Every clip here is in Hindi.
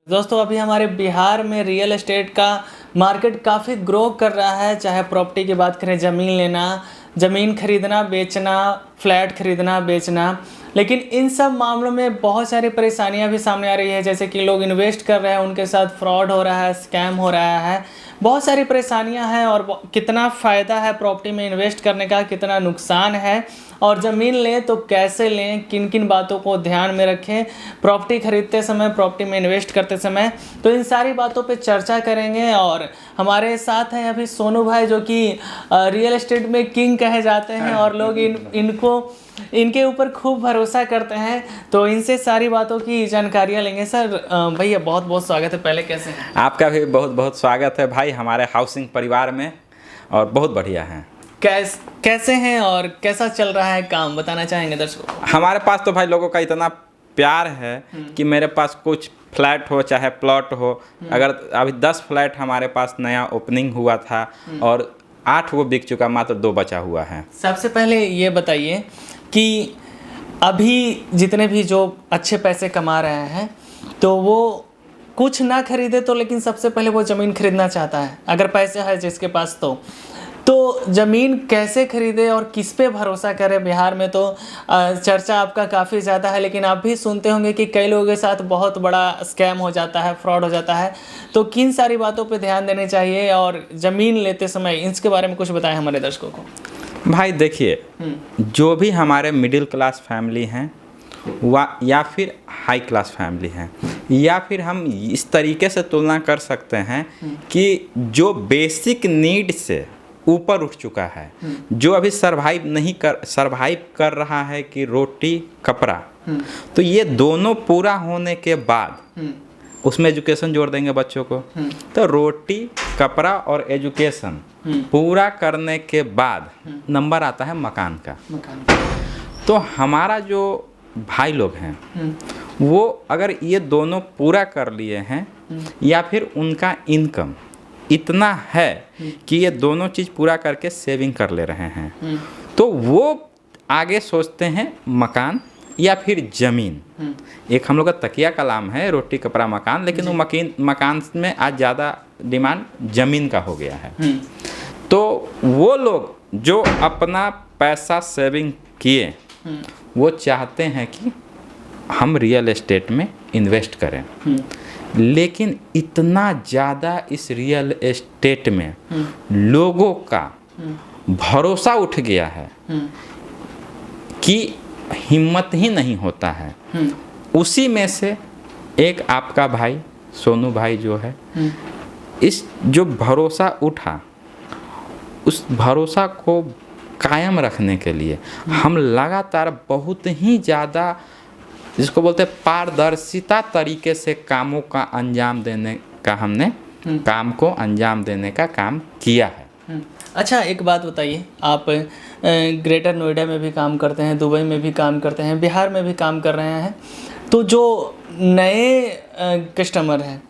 दोस्तों अभी हमारे बिहार में रियल एस्टेट का मार्केट काफ़ी ग्रो कर रहा है। चाहे प्रॉपर्टी की बात करें, ज़मीन लेना, ज़मीन खरीदना बेचना, फ्लैट खरीदना बेचना, लेकिन इन सब मामलों में बहुत सारी परेशानियां भी सामने आ रही है। जैसे कि लोग इन्वेस्ट कर रहे हैं, उनके साथ फ्रॉड हो रहा है, स्कैम हो रहा है, बहुत सारी परेशानियां हैं। और कितना फ़ायदा है प्रॉपर्टी में इन्वेस्ट करने का, कितना नुकसान है, और ज़मीन लें तो कैसे लें, किन किन बातों को ध्यान में रखें प्रॉपर्टी खरीदते समय, प्रॉपर्टी में इन्वेस्ट करते समय, तो इन सारी बातों पे चर्चा करेंगे। और हमारे साथ हैं अभी सोनू भाई, जो कि रियल एस्टेट में किंग कहे जाते हैं और लोग इनके ऊपर खूब भरोसा करते हैं। तो इनसे सारी बातों की जानकारियाँ लेंगे। सर भैया बहुत बहुत स्वागत है। पहले कैसे हैं? आपका भी बहुत बहुत स्वागत है भाई हमारे हाउसिंग परिवार में, और बहुत बढ़िया हैं। कैसे हैं और कैसा चल रहा है काम, बताना चाहेंगे दर्शकों को? हमारे पास तो भाई लोगों का इतना प्यार है कि मेरे पास कुछ फ्लैट हो चाहे प्लॉट हो, अगर अभी 10 फ्लैट हमारे पास नया ओपनिंग हुआ था और 8 वो बिक चुका, मात्र 2 बचा हुआ है। सबसे पहले ये बताइए कि अभी जितने भी जो अच्छे पैसे कमा रहे हैं, तो वो कुछ ना खरीदे तो, लेकिन सबसे पहले वो ज़मीन खरीदना चाहता है, अगर पैसे है जिसके पास तो ज़मीन कैसे खरीदे और किस पे भरोसा करें? बिहार में तो चर्चा आपका काफ़ी ज़्यादा है, लेकिन आप भी सुनते होंगे कि कई लोगों के साथ बहुत बड़ा स्कैम हो जाता है, फ्रॉड हो जाता है। तो किन सारी बातों पे ध्यान देने चाहिए और ज़मीन लेते समय इसके बारे में कुछ बताएं हमारे दर्शकों को। भाई देखिए, जो भी हमारे मिडिल क्लास फैमिली हैं या फिर हाई क्लास फैमिली हैं, या फिर हम इस तरीके से तुलना कर सकते हैं कि जो बेसिक नीड से ऊपर उठ चुका है, जो अभी सरवाइव कर रहा है कि रोटी कपड़ा, तो ये दोनों पूरा होने के बाद उसमें एजुकेशन जोड़ देंगे बच्चों को, तो रोटी कपड़ा और एजुकेशन पूरा करने के बाद नंबर आता है मकान का। तो हमारा जो भाई लोग हैं वो अगर ये दोनों पूरा कर लिए हैं, या फिर उनका इनकम इतना है कि ये दोनों चीज़ पूरा करके सेविंग कर ले रहे हैं, तो वो आगे सोचते हैं मकान या फिर ज़मीन। एक हम लोग का तकिया कलाम है रोटी कपड़ा मकान, लेकिन वो मकान में आज ज़्यादा डिमांड ज़मीन का हो गया है। तो वो लोग जो अपना पैसा सेविंग किए, वो चाहते हैं कि हम रियल एस्टेट में इन्वेस्ट करें, लेकिन इतना ज़्यादा इस रियल एस्टेट में लोगों का भरोसा उठ गया है कि हिम्मत ही नहीं होता है। उसी में से एक आपका भाई सोनू भाई जो है, इस जो भरोसा उठा, उस भरोसा को कायम रखने के लिए हम लगातार बहुत ही ज़्यादा, जिसको बोलते हैं पारदर्शिता तरीके से कामों का अंजाम देने का, हमने काम को अंजाम देने का काम किया है। अच्छा, एक बात बताइए, आप ग्रेटर नोएडा में भी काम करते हैं, दुबई में भी काम करते हैं, बिहार में भी काम कर रहे हैं, तो जो नए कस्टमर हैं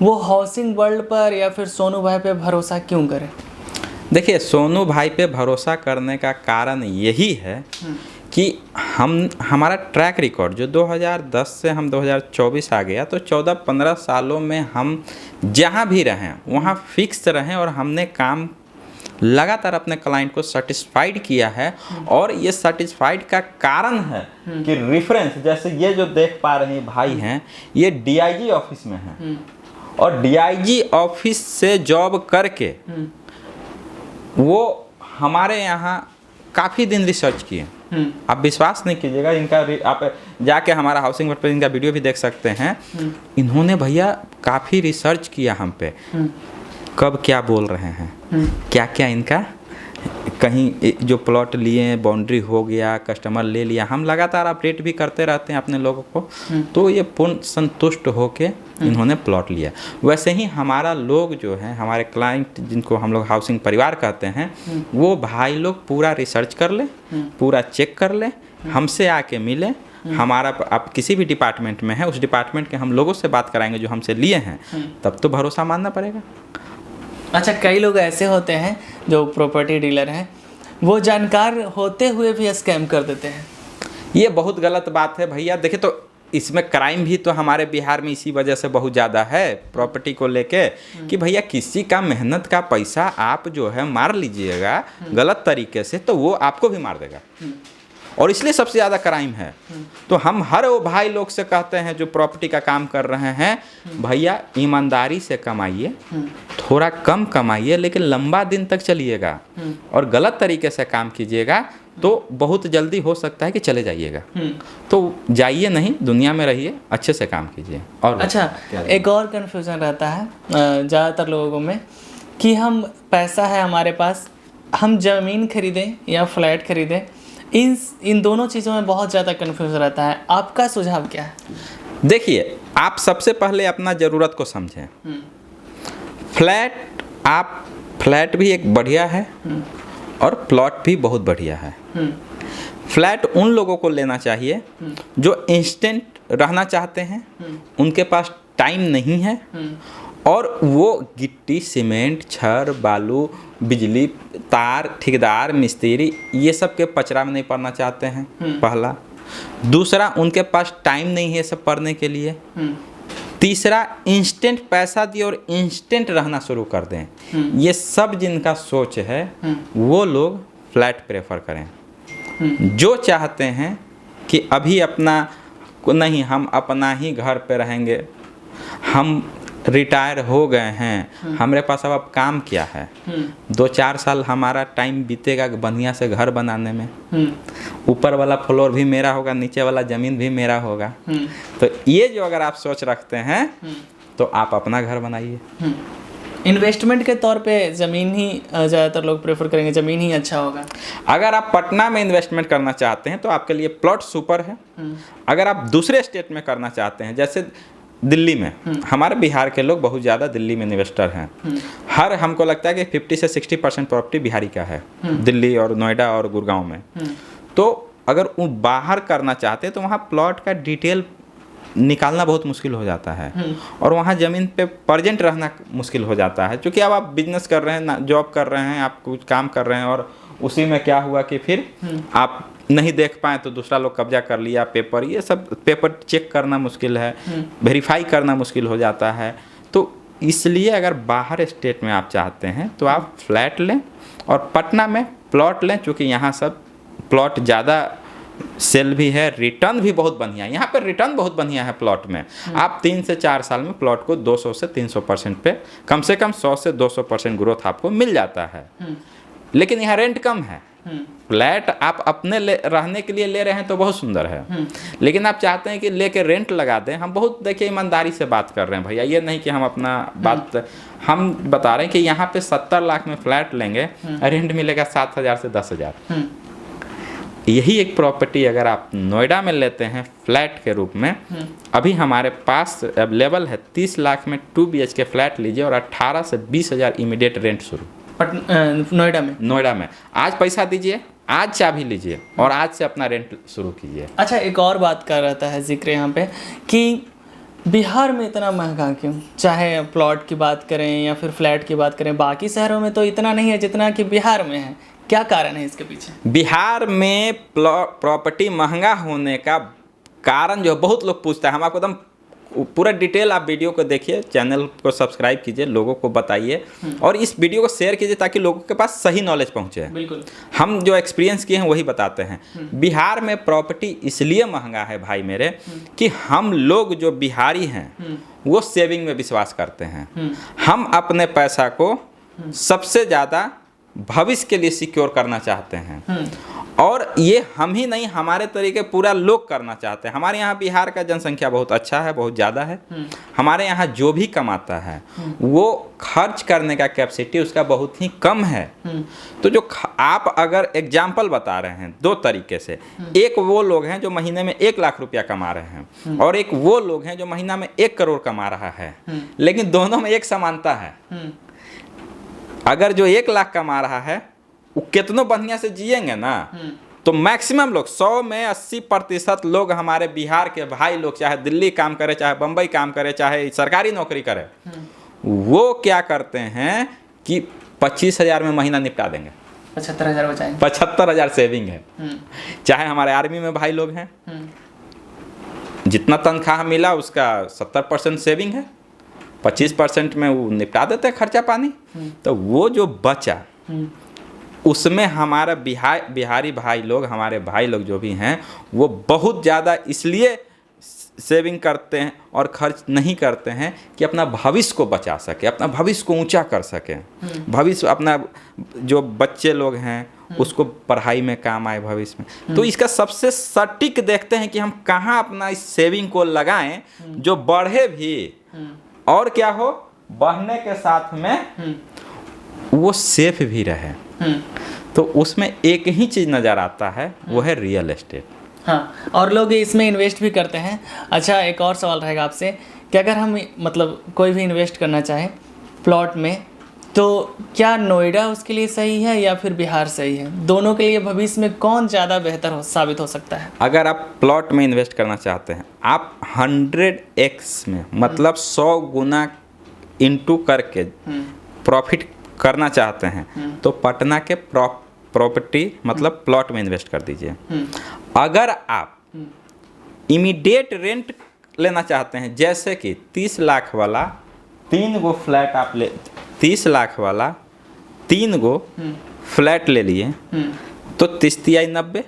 वो हाउसिंग वर्ल्ड पर या फिर सोनू भाई पे भरोसा क्यों करें? देखिए, सोनू भाई पे भरोसा करने का कारण यही है कि हमारा ट्रैक रिकॉर्ड जो 2010 से हम 2024 आ गया, तो 14-15 सालों में हम जहाँ भी रहें वहाँ फिक्स रहें, और हमने काम लगातार अपने क्लाइंट को सेटिस्फाइड किया है। और ये सेटिस्फाइड का कारण है कि रेफरेंस, जैसे ये जो देख पा रहे भाई हैं, ये डीआईजी ऑफिस में हैं, और डीआईजी ऑफिस से जॉब करके वो हमारे यहाँ काफ़ी दिन रिसर्च किए। आप विश्वास नहीं कीजिएगा, इनका आप जाके हमारा हाउसिंग पर इनका वीडियो भी देख सकते हैं। इन्होंने भैया काफ़ी रिसर्च किया हम पे, कब क्या बोल रहे हैं, क्या क्या इनका कहीं जो प्लॉट लिए, बाउंड्री हो गया, कस्टमर ले लिया, हम लगातार अपडेट भी करते रहते हैं अपने लोगों को। तो ये पूर्ण संतुष्ट होके इन्होंने प्लॉट लिया। वैसे ही हमारा लोग जो है, हमारे क्लाइंट जिनको हम लोग हाउसिंग परिवार कहते हैं, वो भाई लोग पूरा रिसर्च कर ले, पूरा चेक कर ले, हमसे आके मिले। हमारा आप किसी भी डिपार्टमेंट में है, उस डिपार्टमेंट के हम लोगों से बात कराएंगे जो हमसे लिए हैं, तब तो भरोसा मानना पड़ेगा। अच्छा, कई लोग ऐसे होते हैं जो प्रॉपर्टी डीलर हैं, वो जानकार होते हुए भी स्कैम कर देते हैं। ये बहुत गलत बात है भैया। देखिए, तो इसमें क्राइम भी तो हमारे बिहार में इसी वजह से बहुत ज़्यादा है प्रॉपर्टी को लेके, कि भैया किसी का मेहनत का पैसा आप जो है मार लीजिएगा गलत तरीके से तो वो आपको भी मार देगा, और इसलिए सबसे ज़्यादा क्राइम है। तो हम हर वो भाई लोग से कहते हैं जो प्रॉपर्टी का काम कर रहे हैं, भैया ईमानदारी से कमाइए, थोड़ा कम कमाइए लेकिन लंबा दिन तक चलिएगा, और गलत तरीके से काम कीजिएगा तो बहुत जल्दी हो सकता है कि चले जाइएगा। तो जाइए नहीं, दुनिया में रहिए, अच्छे से काम कीजिए। और अच्छा, एक और कन्फ्यूज़न रहता है ज़्यादातर लोगों में कि हम पैसा है हमारे पास, हम ज़मीन खरीदें या फ्लैट खरीदें, इन दोनों चीज़ों में बहुत ज़्यादा कन्फ्यूज़न रहता है। आपका सुझाव क्या है? देखिए, आप सबसे पहले अपना ज़रूरत को समझें। फ्लैट भी एक बढ़िया है और प्लॉट भी बहुत बढ़िया है। फ्लैट उन लोगों को लेना चाहिए जो इंस्टेंट रहना चाहते हैं, उनके पास टाइम नहीं है, और वो गिट्टी, सीमेंट, छड़, बालू, बिजली, तार, ठेकेदार, मिस्त्री ये सब के पचरा में नहीं पड़ना चाहते हैं, पहला। दूसरा, उनके पास टाइम नहीं है सब पढ़ने के लिए। तीसरा, इंस्टेंट पैसा दिए और इंस्टेंट रहना शुरू कर दें। ये सब जिनका सोच है वो लोग फ्लैट प्रेफर करें। जो चाहते हैं कि अभी अपना नहीं, हम अपना ही घर पे रहेंगे, हम रिटायर हो गए हैं, हमारे पास अब काम क्या है, 2-4 साल हमारा टाइम बीतेगा बढ़िया से घर बनाने में, ऊपर वाला फ्लोर भी मेरा होगा, नीचे वाला ज़मीन भी मेरा होगा। तो ये जो अगर आप सोच रखते हैं तो आप अपना घर बनाइए। इन्वेस्टमेंट के तौर पे ज़मीन ही ज़्यादातर लोग प्रेफर करेंगे, ज़मीन ही अच्छा होगा। अगर आप पटना में इन्वेस्टमेंट करना चाहते हैं तो आपके लिए प्लॉट सुपर है। अगर आप दूसरे स्टेट में करना चाहते हैं, जैसे दिल्ली में, हमारे बिहार के लोग बहुत ज़्यादा दिल्ली में इन्वेस्टर हैं। हमको लगता है कि 50 से 60% प्रॉपर्टी बिहारी का है, दिल्ली और नोएडा और गुड़गांव में। तो अगर वो बाहर करना चाहते हैं तो वहाँ प्लॉट का डिटेल निकालना बहुत मुश्किल हो जाता है, और वहाँ ज़मीन पे प्रेजेंट रहना मुश्किल हो जाता है, क्योंकि अब आप बिजनेस कर रहे हैं, जॉब कर रहे हैं, आप कुछ काम कर रहे हैं, और उसी में क्या हुआ कि फिर आप नहीं देख पाए तो दूसरा लोग कब्जा कर लिया, पेपर, ये सब पेपर चेक करना मुश्किल है, वेरीफाई करना मुश्किल हो जाता है। तो इसलिए अगर बाहर स्टेट में आप चाहते हैं तो आप फ्लैट लें और पटना में प्लॉट लें, क्योंकि यहाँ सब प्लॉट ज़्यादा सेल भी है, रिटर्न भी बहुत बढ़िया है। यहाँ पर रिटर्न बहुत बढ़िया है प्लॉट में। आप 3 से 4 साल में प्लॉट को 200 से 300% पे, कम से कम 100 से 200% ग्रोथ आपको मिल जाता है। लेकिन यहाँ रेंट कम है। फ्लैट आप अपने रहने के लिए ले रहे हैं तो बहुत सुंदर है, लेकिन आप चाहते हैं कि लेके रेंट लगा दें। हम बहुत देखिए ईमानदारी से बात कर रहे हैं भैया, ये नहीं कि हम अपना बात, हम बता रहे हैं कि यहाँ पे 70 लाख में फ्लैट लेंगे, रेंट मिलेगा 7,000 से 10,000। यही एक प्रॉपर्टी अगर आप नोएडा में लेते हैं फ्लैट के रूप में, अभी हमारे पास अवेलेबल है 30 लाख में 2 BHK फ्लैट लीजिए और 18 से 20,000 इमीडिएट रेंट शुरू। नोएडा में आज पैसा दीजिए, आज चाबी लीजिए और आज से अपना रेंट शुरू कीजिए। अच्छा, एक और बात कर रहा है जिक्र यहाँ पे कि बिहार में इतना महंगा क्यों, चाहे प्लॉट की बात करें या फिर फ्लैट की बात करें, बाकी शहरों में तो इतना नहीं है जितना कि बिहार में है। क्या कारण है इसके पीछे? बिहार में प्रॉपर्टी महंगा होने का कारण जो बहुत लोग पूछता है, हम आपको एकदम पूरा डिटेल आप वीडियो को देखिए, चैनल को सब्सक्राइब कीजिए, लोगों को बताइए और इस वीडियो को शेयर कीजिए ताकि लोगों के पास सही नॉलेज पहुंचे। बिल्कुल, हम जो एक्सपीरियंस किए हैं वही बताते हैं। बिहार में प्रॉपर्टी इसलिए महंगा है भाई मेरे कि हम लोग जो बिहारी हैं वो सेविंग में विश्वास करते हैं। हम अपने पैसा को सबसे ज़्यादा भविष्य के लिए सिक्योर करना चाहते हैं, और ये हम ही नहीं, हमारे तरीके पूरा लोग करना चाहते हैं। हमारे यहाँ बिहार का जनसंख्या बहुत अच्छा है, बहुत ज़्यादा है। हमारे यहाँ जो भी कमाता है वो खर्च करने का कैपेसिटी उसका बहुत ही कम है। तो जो आप अगर एग्जाम्पल बता रहे हैं 2 तरीके से, एक वो लोग हैं जो महीने में 1 लाख रुपया कमा रहे हैं और एक वो लोग हैं जो महीना में 1 करोड़ कमा रहा है, लेकिन दोनों में एक समानता है। अगर जो 1 लाख कमा रहा है वो कितनों बढ़िया से जिएंगे ना, तो मैक्सिमम लोग 100 में 80% लोग हमारे बिहार के भाई लोग, चाहे दिल्ली काम करे, चाहे बम्बई काम करे, चाहे सरकारी नौकरी करे, वो क्या करते हैं कि 25,000 में महीना निपटा देंगे, 75,000 बचाएंगे, 75,000 सेविंग है। चाहे हमारे आर्मी में भाई लोग हैं, जितना तनख्वाह मिला उसका 70% सेविंग है, 25% में वो निपटा देते हैं खर्चा पानी। तो वो जो बचा उसमें हमारा बिहारी भाई लोग, हमारे भाई लोग जो भी हैं, वो बहुत ज़्यादा इसलिए सेविंग करते हैं और खर्च नहीं करते हैं कि अपना भविष्य को बचा सके, अपना भविष्य को ऊंचा कर सके, भविष्य अपना जो बच्चे लोग हैं उसको पढ़ाई में काम आए भविष्य में। तो इसका सबसे सटीक देखते हैं कि हम कहाँ अपना इस सेविंग को लगाएं जो बढ़े भी और क्या हो, बढ़ने के साथ में वो सेफ भी रहे। तो उसमें एक ही चीज़ नज़र आता है, वो है रियल एस्टेट। हाँ, और लोग इसमें इन्वेस्ट भी करते हैं। अच्छा, एक और सवाल रहेगा आपसे कि अगर हम मतलब कोई भी इन्वेस्ट करना चाहे प्लॉट में, तो क्या नोएडा उसके लिए सही है या फिर बिहार सही है? दोनों के लिए भविष्य में कौन ज़्यादा बेहतर साबित हो सकता है? अगर आप प्लॉट में इन्वेस्ट करना चाहते हैं, आप 100x में मतलब 100 गुना इंटू करके प्रॉफिट करना चाहते हैं तो पटना के प्रॉपर्टी मतलब प्लॉट में इन्वेस्ट कर दीजिए। अगर आप इमीडिएट रेंट लेना चाहते हैं, जैसे कि 30 लाख वाला 3 गो फ्लैट आप ले, 30 लाख वाला 3 गो फ्लैट ले लिए तो 30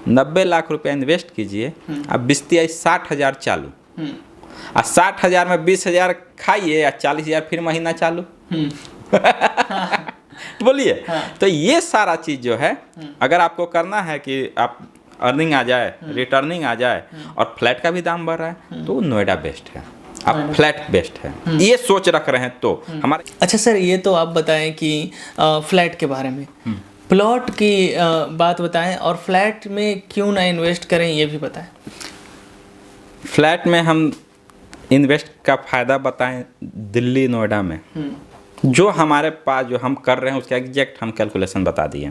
90 लाख रुपया इन्वेस्ट कीजिए। अब 60,000 चालू, और 60,000 में 20,000 खाइए या 40,000 फिर महीना चालू। बोलिए। हाँ। तो ये सारा चीज़ जो है, अगर आपको करना है कि आप अर्निंग आ जाए, रिटर्निंग आ जाए और फ्लैट का भी दाम बढ़ रहा है, तो नोएडा बेस्ट है, आप फ्लैट बेस्ट है, ये सोच रख रहे हैं तो हमारे। अच्छा सर, ये तो आप बताएं कि फ्लैट के बारे में, प्लॉट की बात बताएं और फ्लैट में क्यों ना इन्वेस्ट करें ये भी बताएं। फ्लैट में हम इन्वेस्ट का फ़ायदा बताएं, दिल्ली नोएडा में जो हमारे पास जो हम कर रहे हैं उसका एग्जैक्ट हम कैलकुलेशन बता दिए।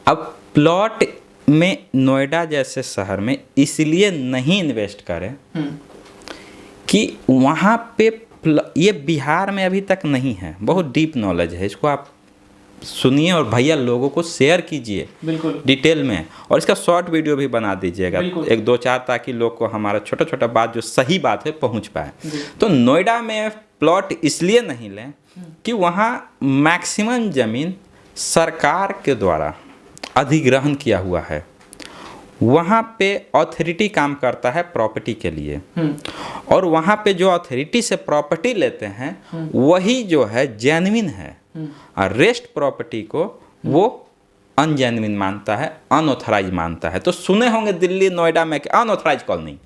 अब प्लॉट में नोएडा जैसे शहर में इसलिए नहीं इन्वेस्ट करें कि वहाँ पे ये बिहार में अभी तक नहीं है, बहुत डीप नॉलेज है, इसको आप सुनिए और भैया लोगों को शेयर कीजिए बिल्कुल डिटेल में, और इसका शॉर्ट वीडियो भी बना दीजिएगा 1-2-4, ताकि लोग को हमारा छोटा छोटा बात जो सही बात है पहुंच पाए। तो नोएडा में प्लॉट इसलिए नहीं लें कि वहाँ मैक्सिमम ज़मीन सरकार के द्वारा अधिग्रहण किया हुआ है, वहाँ पे अथॉरिटी काम करता है प्रॉपर्टी के लिए, और वहाँ पे जो अथॉरिटी से प्रॉपर्टी लेते हैं वही जो है जेन्युइन है, और रेस्ट प्रॉपर्टी को वो अनजेन्युइन मानता है, अनऑथराइज मानता है। तो सुने होंगे दिल्ली नोएडा में अनऑथराइज कॉलोनी।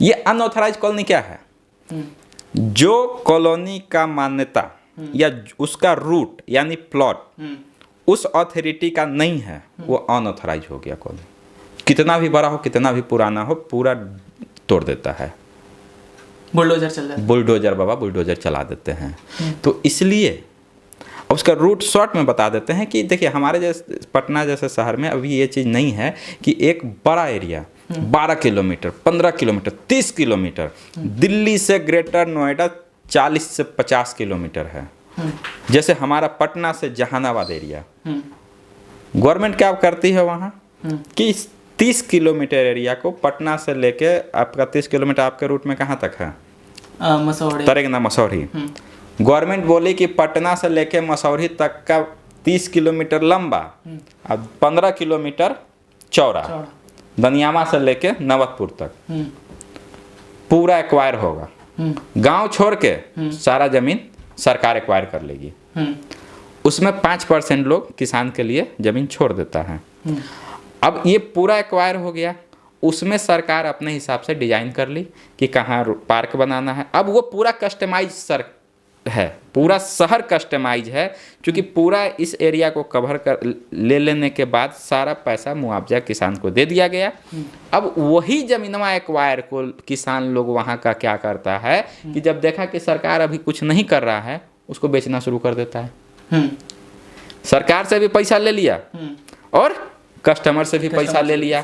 ये अनऑथराइज कॉलोनी क्या है? जो कॉलोनी का मान्यता या उसका रूट यानी प्लॉट उस अथॉरिटी का नहीं है, वो अनऑथराइज हो गया कॉलोनी। कितना भी बड़ा हो, कितना भी पुराना हो, पूरा तोड़ देता है, बुलडोजर चल जाता है, बुलडोजर बाबा बुलडोजर चला देते हैं। तो इसलिए उसका रूट शॉर्ट में बता देते हैं कि देखिए हमारे जैसे पटना जैसे शहर में अभी ये चीज़ नहीं है कि एक बड़ा area 12 kilometre, 15 kilometre, 30 kilometre, Delhi से ग्रेटर नोएडा 40 से 50 किलोमीटर है। जैसे हमारा पटना से जहानाबाद एरिया, गवर्नमेंट क्या करती है वहाँ कि 30 किलोमीटर एरिया को पटना से लेके आपका 30 किलोमीटर आपके रूट में कहाँ तक है? मसौढ़ी, तरेगना मसौढ़ी। गवर्नमेंट बोली कि पटना से लेके मसौढ़ी तक का 30 किलोमीटर लंबा और 15 किलोमीटर चौड़ा, दनियामा से लेके नवतपुर तक पूरा एक्वायर होगा। गांव छोड़ के सारा जमीन सरकार एक्वायर कर लेगी। उसमें 5% लोग किसान के लिए जमीन छोड़ देता है। अब ये पूरा एक्वायर हो गया, उसमें सरकार अपने हिसाब से डिजाइन कर ली कि कहाँ पार्क बनाना है। अब वो पूरा कस्टमाइज है, पूरा शहर कस्टमाइज है, क्योंकि पूरा इस एरिया को कवर कर ले लेने के बाद सारा पैसा मुआवजा किसान को दे दिया गया। अब वही जमीनवा एक्वायर को किसान लोग वहाँ का क्या करता है कि जब देखा कि सरकार अभी कुछ नहीं कर रहा है, उसको बेचना शुरू कर देता है। सरकार से भी पैसा ले लिया और कस्टमर से भी पैसा ले लिया।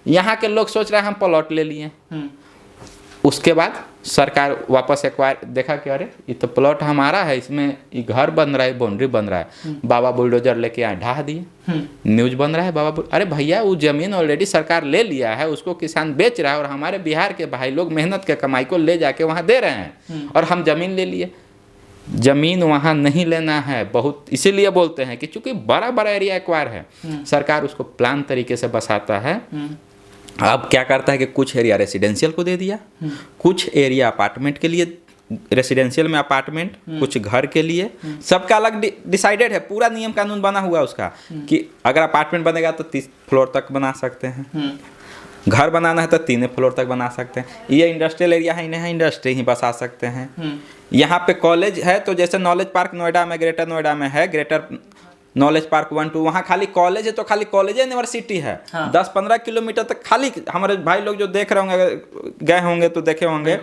यहाँ के लोग सोच रहे हैं हम प्लॉट ले लिए, उसके बाद सरकार वापस एक्वायर देखा कि अरे ये तो प्लॉट हमारा है, इसमें ये घर बन रहा है, बाउंड्री बन रहा है, बाबा बुलडोजर लेके आए ढहा दिए, न्यूज बन रहा है अरे भैया वो जमीन ऑलरेडी सरकार ले लिया है, उसको किसान बेच रहा है और हमारे बिहार के भाई लोग मेहनत के कमाई को ले जाके वहाँ दे रहे हैं और हम जमीन ले लिए। जमीन वहाँ नहीं लेना है, बहुत इसीलिए बोलते हैं कि चूंकि बड़ा बड़ा एरिया एक्वायर है, सरकार उसको प्लान तरीके से बसाता है। अब क्या करता है कि कुछ एरिया रेसिडेंशियल को दे दिया, कुछ एरिया अपार्टमेंट के लिए, रेसिडेंशियल में अपार्टमेंट, कुछ घर के लिए, सबका अलग डिसाइडेड है, पूरा नियम कानून बना हुआ उसका कि अगर अपार्टमेंट बनेगा तो 30 फ्लोर तक बना सकते हैं, घर बनाना है तो 3 फ्लोर तक बना सकते हैं, ये इंडस्ट्रियल एरिया है, इन्हें इंडस्ट्री ही बसा सकते हैं। यहाँ पे कॉलेज है तो जैसे नॉलेज पार्क नोएडा में, ग्रेटर नोएडा में है, ग्रेटर नॉलेज पार्क 1 2, वहाँ खाली कॉलेज है तो खाली कॉलेज यूनिवर्सिटी है। 10-15 किलोमीटर तक खाली, हमारे भाई लोग जो देख रहे होंगे, अगर गए होंगे तो देखे होंगे,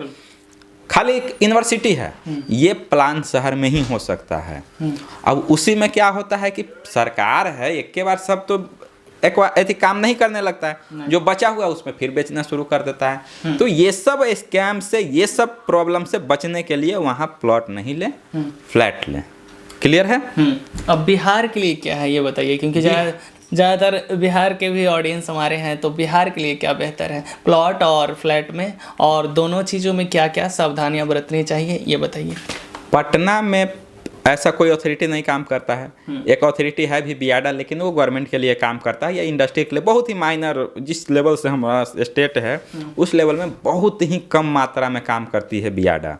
खाली एक यूनिवर्सिटी है। ये प्लान शहर में ही हो सकता है। अब उसी में क्या होता है कि सरकार है, एक के बार सब तो ऐसी काम नहीं करने लगता है, जो बचा हुआ उसमें फिर बेचना शुरू कर देता है। तो ये सब स्कैम से, ये सब प्रॉब्लम से बचने के लिए वहाँ प्लॉट नहीं ले, फ्लैट ले। क्लियर है? अब बिहार के लिए क्या है ये बताइए, क्योंकि ज़्यादातर बिहार के भी ऑडियंस हमारे हैं, तो बिहार के लिए क्या बेहतर है प्लॉट और फ्लैट में, और दोनों चीज़ों में क्या क्या सावधानियां बरतनी चाहिए ये बताइए। पटना में ऐसा कोई अथॉरिटी नहीं काम करता है। एक अथॉरिटी है भी बियाडा, लेकिन वो गवर्नमेंट के लिए काम करता है या इंडस्ट्री के लिए, बहुत ही माइनर, जिस लेवल से हमारा स्टेट है उस लेवल में बहुत ही कम मात्रा में काम करती है बियाडा।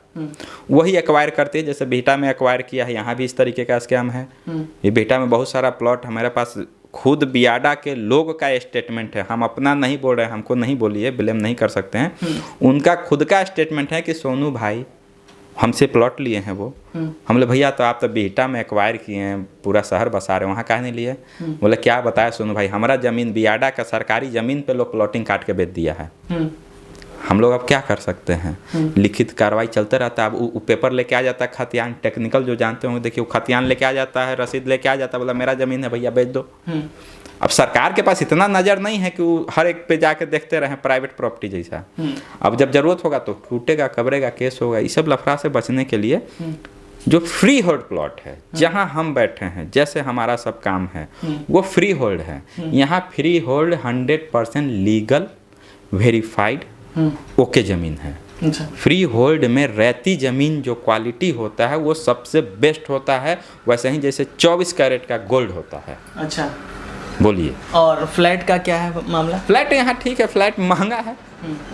वही एक्वायर करती है, जैसे बीटा में एक्वायर किया है, यहाँ भी इस तरीके का स्कैम है। ये बीटा में बहुत सारा प्लॉट हमारे पास, खुद बियाडा के लोग का स्टेटमेंट है, हम अपना नहीं बोल रहे हैं, हमको नहीं बोलिए, ब्लेम नहीं कर सकते हैं, उनका खुद का स्टेटमेंट है कि सोनू भाई हमसे प्लॉट लिए हैं वो। हम बोले भैया तो आप तो बिहटा में एक्वायर किए हैं, पूरा शहर बसा रहे, वहाँ काहे नहीं लिए? बोले क्या बताया सोनू भाई, हमारा ज़मीन बियाडा का सरकारी ज़मीन पे लोग प्लॉटिंग काट के बेच दिया है, हम लोग अब क्या कर सकते हैं? लिखित कार्रवाई चलते रहता है। अब वो पेपर लेके आ जाता है खतियान, टेक्निकल जो जानते होंगे, देखिए वो खतियान लेके आ जाता है, रसीद लेके आ जाता है, बोला मेरा ज़मीन है भैया बेच दो। अब सरकार के पास इतना नज़र नहीं है कि वो हर एक पे जाके देखते रहें, प्राइवेट प्रॉपर्टी जैसा। अब जब ज़रूरत होगा तो टूटेगा, कबरेगा, केस होगा। ये सब लफड़ा से बचने के लिए जो फ्री होल्ड प्लॉट है, जहाँ हम बैठे हैं, जैसे हमारा सब काम है, वो फ्री होल्ड है। यहाँ free hold 100% legal verified okay ज़मीन है। फ्री होल्ड में रहती ज़मीन जो क्वालिटी होता है वो सबसे बेस्ट होता है, वैसे ही जैसे 24 कैरेट का गोल्ड होता है। अच्छा, बोलिए। और फ्लैट का क्या है मामला? फ्लैट यहाँ ठीक है, फ्लैट महंगा है।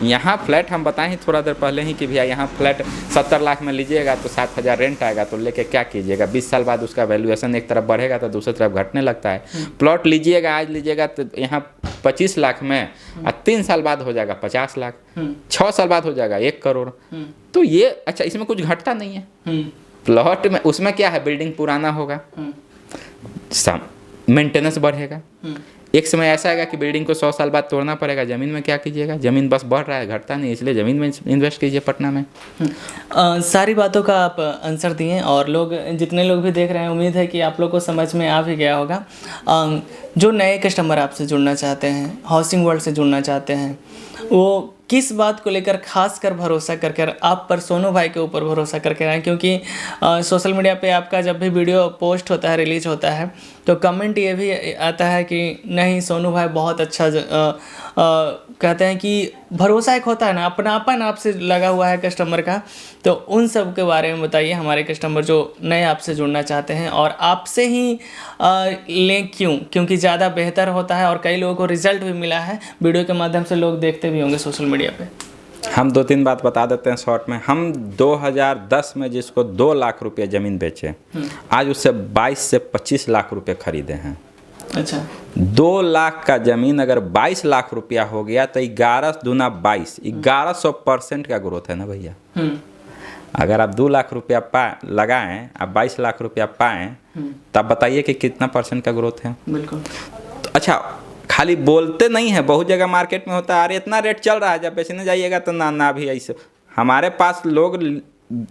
यहाँ फ्लैट हम बताएं ही थोड़ा देर पहले ही कि भैया यहाँ फ्लैट 70 लाख में लीजिएगा तो 7,000 रेंट आएगा, तो लेके क्या कीजिएगा? 20 साल बाद उसका वैल्यूएशन एक तरफ बढ़ेगा तो दूसरी तरफ घटने लगता है। प्लॉट लीजिएगा, आज लीजिएगा तो यहाँ 25 लाख में, और 3 साल बाद हो जाएगा 50 लाख, 6 साल बाद हो जाएगा 1 करोड़। तो ये अच्छा, इसमें कुछ घटता नहीं है। प्लॉट में उसमें क्या है, बिल्डिंग पुराना होगा, मेंटेनेंस बढ़ेगा, एक समय ऐसा आएगा कि बिल्डिंग को 100 साल बाद तोड़ना पड़ेगा। ज़मीन में क्या कीजिएगा? ज़मीन बस बढ़ रहा है, घटता नहीं, इसलिए ज़मीन में इन्वेस्ट कीजिए पटना में। सारी बातों का आप आंसर दिए, और लोग, जितने लोग भी देख रहे हैं, उम्मीद है कि आप लोग को समझ में आ भी गया होगा। जो नए कस्टमर आपसे जुड़ना चाहते हैं, हाउसिंग वर्ल्ड से जुड़ना चाहते हैं, वो किस बात को लेकर खास कर भरोसा करके आप पर, सोनू भाई के ऊपर भरोसा करके आए? क्योंकि सोशल मीडिया पे आपका जब भी वीडियो पोस्ट होता है, रिलीज होता है, तो कमेंट ये भी आता है कि नहीं सोनू भाई बहुत अच्छा, कहते हैं कि भरोसा एक होता है ना, अपनापन आपसे लगा हुआ है कस्टमर का। तो उन सब के बारे में बताइए, हमारे कस्टमर जो नए आपसे जुड़ना चाहते हैं और आपसे ही लें, क्यों? क्योंकि ज़्यादा बेहतर होता है और कई लोगों को रिजल्ट भी मिला है, वीडियो के माध्यम से लोग देखते भी होंगे सोशल मीडिया पे। हम 2-3 बात बता देते हैं शॉर्ट में। हम 2010 में जिसको 2 लाख रुपये ज़मीन बेचे, आज उससे 22 से 25 लाख रुपये खरीदे हैं। अच्छा, 2 लाख का ज़मीन अगर 22 लाख रुपया हो गया तो 11 दूना 22, 1100% का ग्रोथ है ना भैया। अगर आप 2 लाख रुपया लगाएं, आप 22 लाख रुपया पाएं, तब बताइए कि कितना % का ग्रोथ है। बिल्कुल। तो अच्छा, खाली बोलते नहीं है, बहुत जगह मार्केट में होता है, अरे इतना रेट चल रहा है, जब बेचने जाइएगा तो ना भी ऐसे। हमारे पास लोग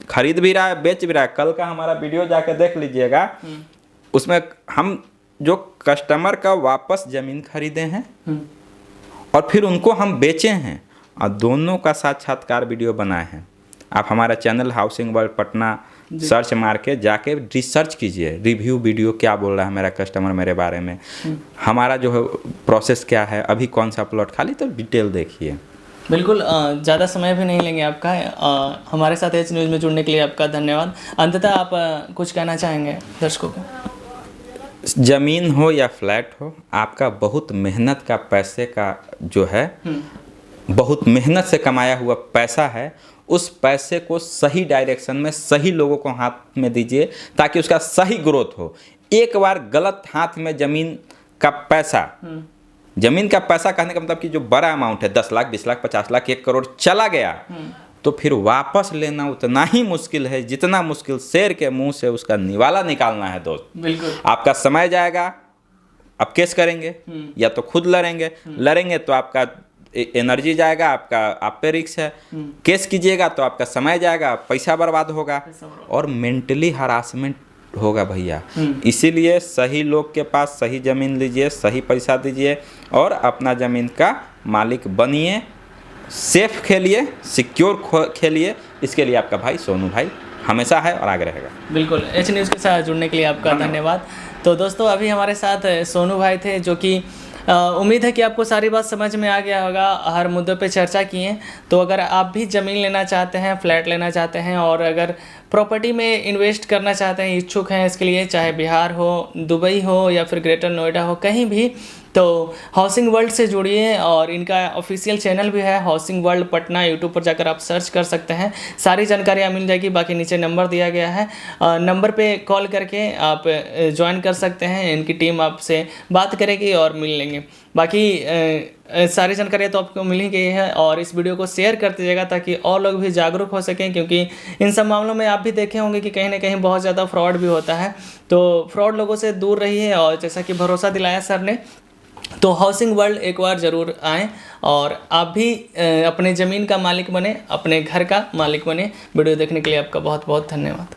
खरीद भी रहा है, बेच भी रहा है। कल का हमारा वीडियो जाके देख लीजिएगा, उसमें हम जो कस्टमर का वापस ज़मीन खरीदे हैं और फिर उनको हम बेचे हैं, और दोनों का साक्षात्कार वीडियो बनाए हैं। आप हमारा channel housing world Patna search मार के जाके रिसर्च कीजिए, रिव्यू वीडियो क्या बोल रहा है मेरा कस्टमर मेरे बारे में, हमारा जो है प्रोसेस क्या है, अभी कौन सा प्लॉट खाली, तो डिटेल देखिए। बिल्कुल, ज़्यादा समय भी नहीं लेंगे आपका। हमारे साथ एच न्यूज़ में जुड़ने के लिए आपका धन्यवाद। अंततः आप कुछ कहना चाहेंगे दर्शकों को? ज़मीन हो या फ्लैट हो, आपका बहुत मेहनत का पैसे का जो है, बहुत मेहनत से कमाया हुआ पैसा है, उस पैसे को सही डायरेक्शन में सही लोगों को हाथ में दीजिए ताकि उसका सही ग्रोथ हो। एक बार गलत हाथ में ज़मीन का पैसा, ज़मीन का पैसा कहने का मतलब कि जो बड़ा अमाउंट है 10 लाख 20 लाख 50 लाख 1 करोड़ चला गया, तो फिर वापस लेना उतना ही मुश्किल है जितना मुश्किल शेर के मुंह से उसका निवाला निकालना है दोस्त। बिल्कुल। आपका समय जाएगा, आप केस करेंगे या तो खुद लड़ेंगे तो आपका एनर्जी जाएगा, आपका आप पे रिस्क है। केस कीजिएगा तो आपका समय जाएगा, पैसा बर्बाद होगा और मेंटली हरासमेंट होगा भैया। इसीलिए सही लोग के पास सही ज़मीन लीजिए, सही पैसा दीजिए और अपना ज़मीन का मालिक बनिए, सेफ खेलिए, सिक्योर खेलिए। इसके लिए आपका भाई सोनू भाई हमेशा है और आगे रहेगा। बिल्कुल, एच न्यूज़ के साथ जुड़ने के लिए आपका धन्यवाद। तो दोस्तों, अभी हमारे साथ सोनू भाई थे, जो कि उम्मीद है कि आपको सारी बात समझ में आ गया होगा, हर मुद्दों पे चर्चा किए। तो अगर आप भी ज़मीन लेना चाहते हैं, फ्लैट लेना चाहते हैं और अगर प्रॉपर्टी में इन्वेस्ट करना चाहते हैं, इच्छुक हैं इसके लिए, चाहे बिहार हो, दुबई हो या फिर ग्रेटर नोएडा हो, कहीं भी, तो हाउसिंग वर्ल्ड से जुड़िए। और इनका ऑफिशियल चैनल भी है हाउसिंग वर्ल्ड पटना, यूट्यूब पर जाकर आप सर्च कर सकते हैं, सारी जानकारियाँ मिल जाएगी। बाकी नीचे नंबर दिया गया है, नंबर पे कॉल करके आप ज्वाइन कर सकते हैं, इनकी टीम आपसे बात करेगी और मिल लेंगे। बाकी सारी जानकारियाँ तो आपको मिल ही गई है और इस वीडियो को शेयर कर दीजिएगा ताकि और लोग भी जागरूक हो सकें, क्योंकि इन सब मामलों में आप भी देखे होंगे कि कहीं ना कहीं बहुत ज़्यादा फ्रॉड भी होता है। तो फ्रॉड लोगों से दूर रहिए और जैसा कि भरोसा दिलाया सर ने, तो हाउसिंग वर्ल्ड एक बार ज़रूर आएँ और आप भी अपने ज़मीन का मालिक बने, अपने घर का मालिक बने। वीडियो देखने के लिए आपका बहुत बहुत धन्यवाद।